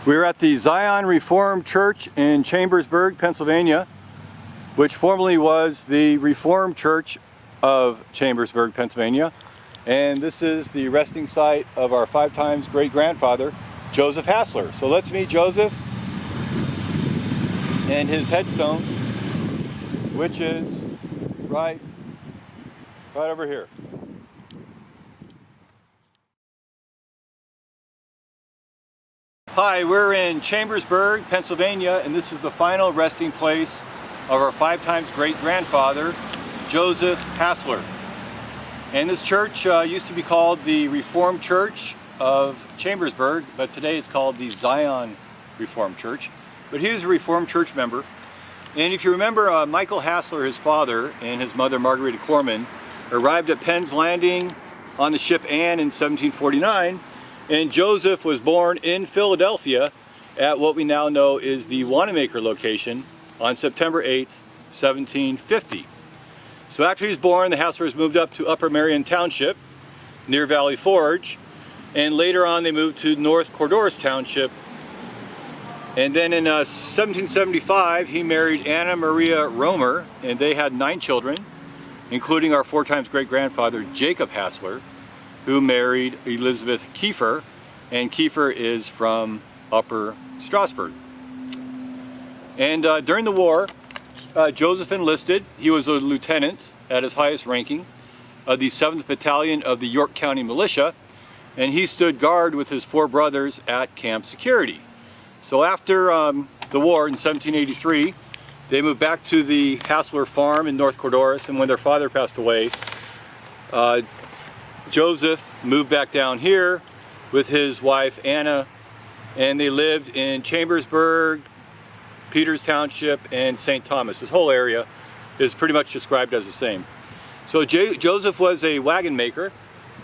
We're at the Zion Reformed Church in Chambersburg, Pennsylvania, which formerly was the Reformed Church of Chambersburg, Pennsylvania. And this is the resting site of our 5 times great-grandfather, Joseph Hassler. So let's meet Joseph and his headstone, which is right over here. Hi, we're in Chambersburg, Pennsylvania, and this is the final resting place of our 5 times great-grandfather, Joseph Hassler. And this church used to be called the Reformed Church of Chambersburg, but today it's called the Zion Reformed Church. But he was a Reformed Church member. And if you remember, Michael Hassler, his father, and his mother, Margarita Corman, arrived at Penn's Landing on the ship Anne in 1749. And Joseph was born in Philadelphia at what we now know is the Wanamaker location on September 8th, 1750. So after he was born, the Hasslers moved up to Upper Marion Township near Valley Forge, and later on they moved to North Cordores Township. And then in 1775 he married Anna Maria Romer, and they had 9 children, including our 4 times great-grandfather Jacob Hassler, who married Elizabeth Kiefer, and Kiefer is from Upper Strasbourg. And during the war, Joseph enlisted. He was a lieutenant at his highest ranking of the 7th Battalion of the York County Militia, and he stood guard with his 4 brothers at Camp Security. So after the war in 1783, they moved back to the Hassler farm in North Cordores, and when their father passed away, Joseph moved back down here with his wife Anna, and they lived in Chambersburg, Peters Township, and St. Thomas. This whole area is pretty much described as the same. So Joseph was a wagon maker,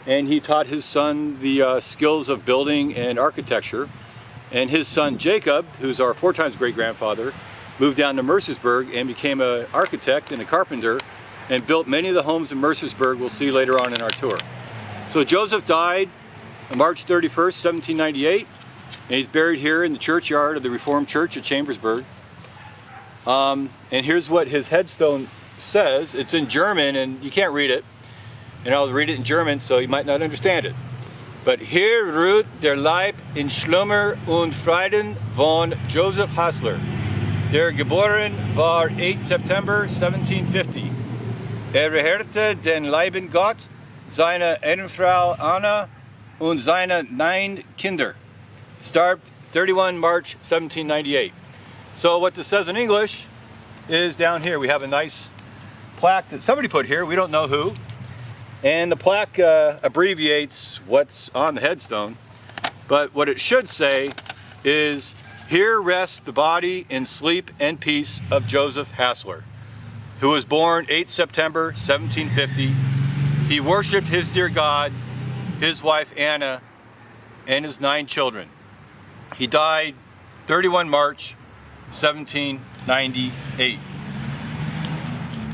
and he taught his son the skills of building and architecture. And his son Jacob, who's our 4 times great-grandfather, moved down to Mercersburg and became an architect and a carpenter, and built many of the homes in Mercersburg we'll see later on in our tour. So Joseph died on March 31st, 1798, and he's buried here in the churchyard of the Reformed Church at Chambersburg. And here's what his headstone says. It's in German, and you can't read it, and I'll read it in German, so you might not understand it. But hier ruht der Leib in Schlummer und Frieden von Joseph Hassler, der geboren war 8 September 1750. Beherrte den Leiben Gott, seine Ehrenfrau Anna und seine 9 Kinder. Starb 31 March 1798. So what this says in English is down here. We have a nice plaque that somebody put here, we don't know who. And the plaque abbreviates what's on the headstone. But what it should say is, here rests the body in sleep and peace of Joseph Hassler, who was born 8 September 1750. He worshiped his dear God, his wife Anna, and his 9 children. He died 31 March 1798.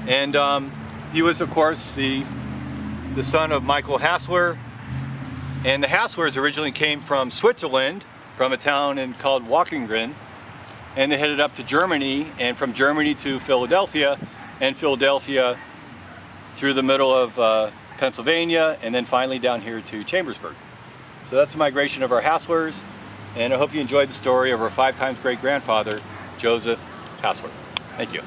And he was, of course, the son of Michael Hassler. And the Hasslers originally came from Switzerland, from a town called Wachengrün, and they headed up to Germany, and from Germany to Philadelphia, and Philadelphia through the middle of Pennsylvania, and then finally down here to Chambersburg. So that's the migration of our Hasslers, and I hope you enjoyed the story of our 5 times great-grandfather, Joseph Hassler. Thank you.